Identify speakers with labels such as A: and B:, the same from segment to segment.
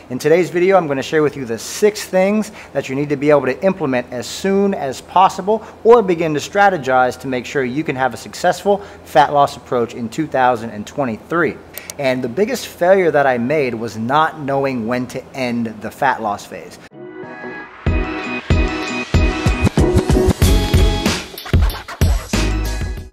A: In today's video, I'm going to share with you the 6 things that you need to be able to implement as soon as possible or begin to strategize to make sure you can have a successful fat loss approach in 2023. And the biggest failure that I made was not knowing when to end the fat loss phase.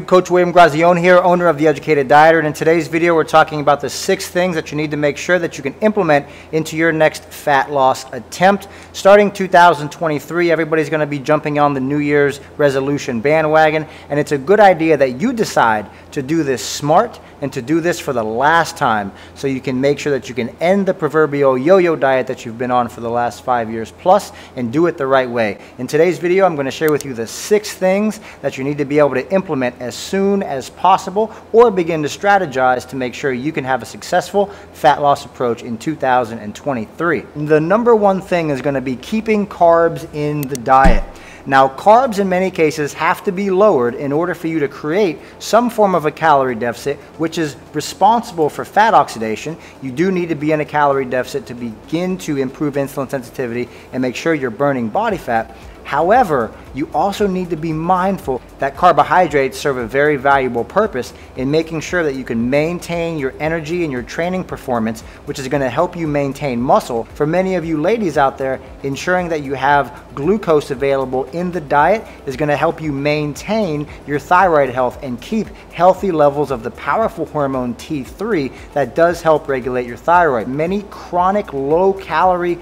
A: Coach William Grazione here, owner of The Educated Dieter, and in today's video we're talking about the 6 things that you need to make sure that you can implement into your next fat loss attempt. Starting 2023, everybody's going to be jumping on the New Year's resolution bandwagon, and it's a good idea that you decide to do this smart and to do this for the last time so you can make sure that you can end the proverbial yo-yo diet that you've been on for the last 5 years plus and do it the right way. In today's video, I'm going to share with you the 6 things that you need to be able to implement as soon as possible or begin to strategize to make sure you can have a successful fat loss approach in 2023. The number one thing is going to be keeping carbs in the diet. Now, carbs in many cases have to be lowered in order for you to create some form of a calorie deficit, which is responsible for fat oxidation. You do need to be in a calorie deficit to begin to improve insulin sensitivity and make sure you're burning body fat. However, you also need to be mindful that carbohydrates serve a very valuable purpose in making sure that you can maintain your energy and your training performance, which is going to help you maintain muscle. For many of you ladies out there, ensuring that you have glucose available in the diet is going to help you maintain your thyroid health and keep healthy levels of the powerful hormone T3 that does help regulate your thyroid. Many chronic low-calorie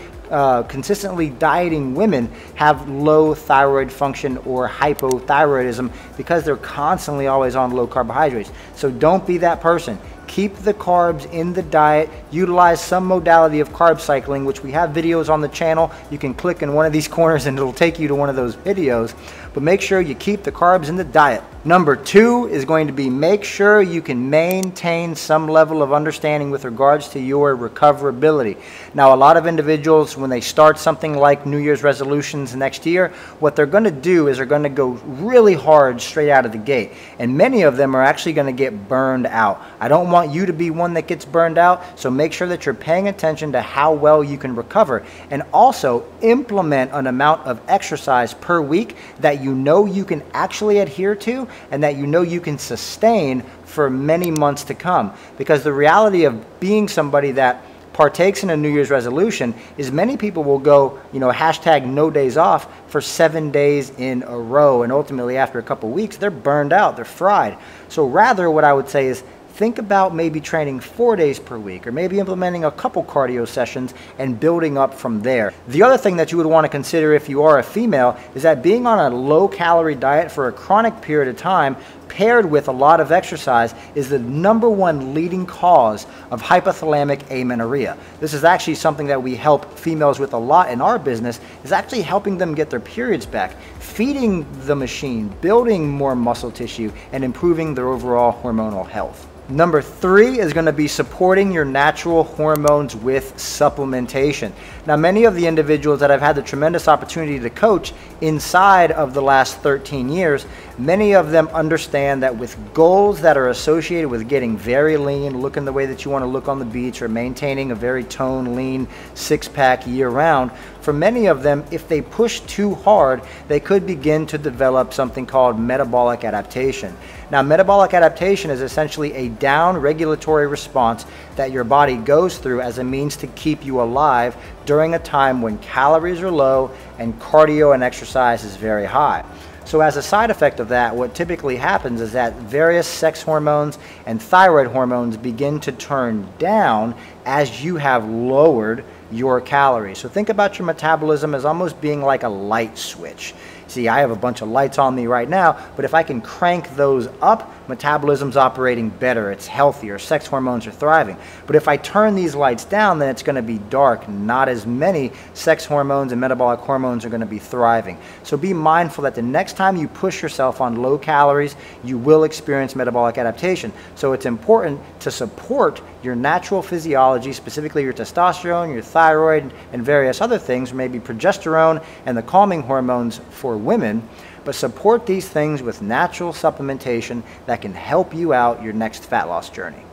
A: consistently dieting women have low thyroid function or hypothyroidism because they're constantly always on low carbohydrates. So don't be that person. Keep the carbs in the diet. Utilize some modality of carb cycling, which we have videos on the channel. You can click in one of these corners and it'll take you to one of those videos. But make sure you keep the carbs in the diet. Number 2 is going to be make sure you can maintain some level of understanding with regards to your recoverability. Now, a lot of individuals, when they start something like New Year's resolutions next year, what they're going to do is they're going to go really hard straight out of the gate. And many of them are actually going to get burned out. I don't want you to be one that gets burned out, so make sure that you're paying attention to how well you can recover, and also implement an amount of exercise per week that you know you can actually adhere to and that you know you can sustain for many months to come. Because the reality of being somebody that partakes in a New Year's resolution is many people will go, hashtag no days off for 7 days in a row, and ultimately after a couple weeks they're burned out, they're fried. So rather, what I would say is think about maybe training 4 days per week, or maybe implementing a couple cardio sessions and building up from there. The other thing that you would want to consider if you are a female is that being on a low-calorie diet for a chronic period of time paired with a lot of exercise is the #1 leading cause of hypothalamic amenorrhea. This is actually something that we help females with a lot in our business, is actually helping them get their periods back, feeding the machine, building more muscle tissue, and improving their overall hormonal health. Number 3 is going to be supporting your natural hormones with supplementation. Now, many of the individuals that I've had the tremendous opportunity to coach inside of the last 13 years, many of them understand that with goals that are associated with getting very lean, looking the way that you want to look on the beach, or maintaining a very toned, lean six-pack year-round, for many of them, if they push too hard, they could begin to develop something called metabolic adaptation. Now, metabolic adaptation is essentially a down-regulatory response that your body goes through as a means to keep you alive during a time when calories are low and cardio and exercise is very high. So as a side effect of that, what typically happens is that various sex hormones and thyroid hormones begin to turn down as you have lowered your calories. So think about your metabolism as almost being like a light switch. See, I have a bunch of lights on me right now, but if I can crank those up, metabolism's operating better, it's healthier, sex hormones are thriving. But if I turn these lights down, then it's going to be dark. Not as many sex hormones and metabolic hormones are going to be thriving. So be mindful that the next time you push yourself on low calories, you will experience metabolic adaptation. So it's important to support your natural physiology, specifically your testosterone, your thyroid, and various other things, maybe progesterone and the calming hormones for women, but support these things with natural supplementation that can help you out your next fat loss journey.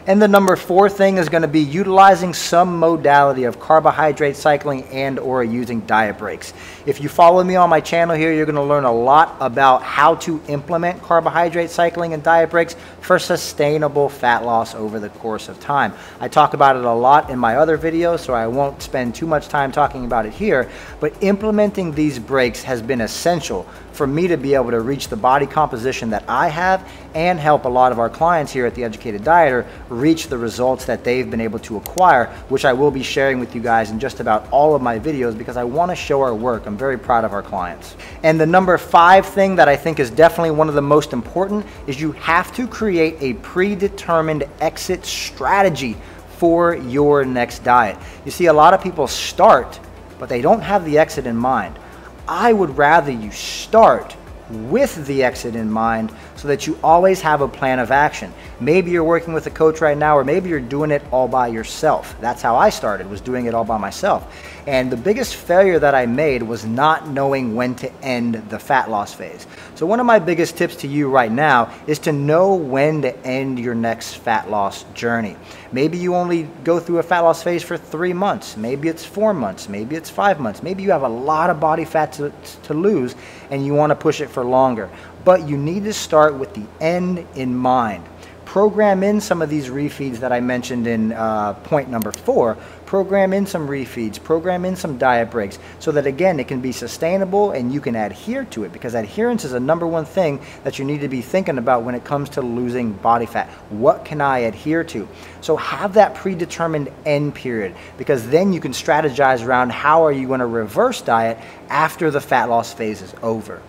A: And the number 4 thing is going to be utilizing some modality of carbohydrate cycling and or using diet breaks. If you follow me on my channel here, you're going to learn a lot about how to implement carbohydrate cycling and diet breaks for sustainable fat loss over the course of time. I talk about it a lot in my other videos, so I won't spend too much time talking about it here, but implementing these breaks has been essential for me to be able to reach the body composition that I have and help a lot of our clients here at The Educated Dieter reach the results that they've been able to acquire, which I will be sharing with you guys in just about all of my videos because I want to show our work. I'm very proud of our clients. And the number 5 thing that I think is definitely one of the most important is you have to create a predetermined exit strategy for your next diet. You see, a lot of people start, but they don't have the exit in mind. I would rather you start with the exit in mind so that you always have a plan of action. Maybe you're working with a coach right now, or maybe you're doing it all by yourself. That's how I started, was doing it all by myself. And the biggest failure that I made was not knowing when to end the fat loss phase. So one of my biggest tips to you right now is to know when to end your next fat loss journey. Maybe you only go through a fat loss phase for 3 months. Maybe it's 4 months. Maybe it's 5 months. Maybe you have a lot of body fat to lose and you want to push it for longer. But you need to start with the end in mind. Program in some of these refeeds that I mentioned in point number 4. Program in some refeeds, program in some diet breaks so that, again, it can be sustainable and you can adhere to it, because adherence is a #1 thing that you need to be thinking about when it comes to losing body fat. What can I adhere to? So have that predetermined end period, because then you can strategize around how are you going to reverse diet after the fat loss phase is over.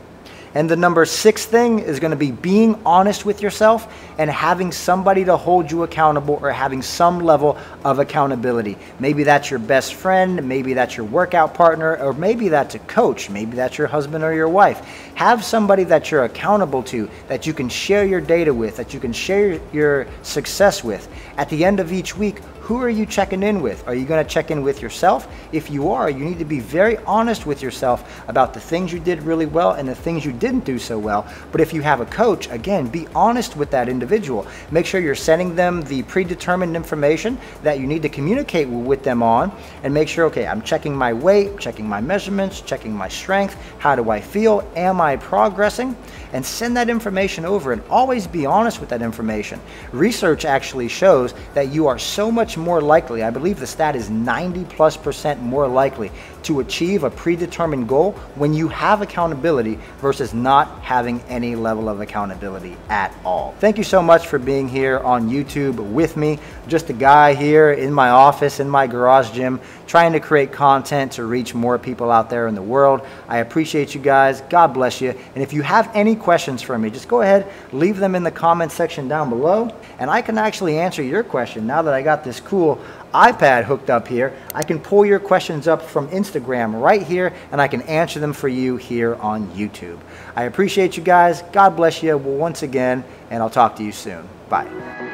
A: And the number 6 thing is going to be being honest with yourself and having somebody to hold you accountable, or having some level of accountability. Maybe that's your best friend, maybe that's your workout partner, or maybe that's a coach, maybe that's your husband or your wife. Have somebody that you're accountable to, that you can share your data with, that you can share your success with. At the end of each week, who are you checking in with? Are you going to check in with yourself? If you are, you need to be very honest with yourself about the things you did really well and the things you didn't do so well. But if you have a coach, again, be honest with that individual. Make sure you're sending them the predetermined information that you need to communicate with them on, and make sure, okay, I'm checking my weight, checking my measurements, checking my strength. How do I feel? Am I progressing? And send that information over, and always be honest with that information. Research actually shows that you are so much more likely, I believe the stat is 90+% more likely to achieve a predetermined goal when you have accountability versus not having any level of accountability at all. Thank you so much for being here on YouTube with me. Just a guy here in my office, in my garage gym, trying to create content to reach more people out there in the world. I appreciate you guys. God bless you. And if you have any questions for me, just go ahead, leave them in the comment section down below, and I can actually answer your question. Now that I got this cool iPad hooked up here, I can pull your questions up from Instagram right here, and I can answer them for you here on YouTube. I appreciate you guys. God bless you once again, and I'll talk to you soon. Bye.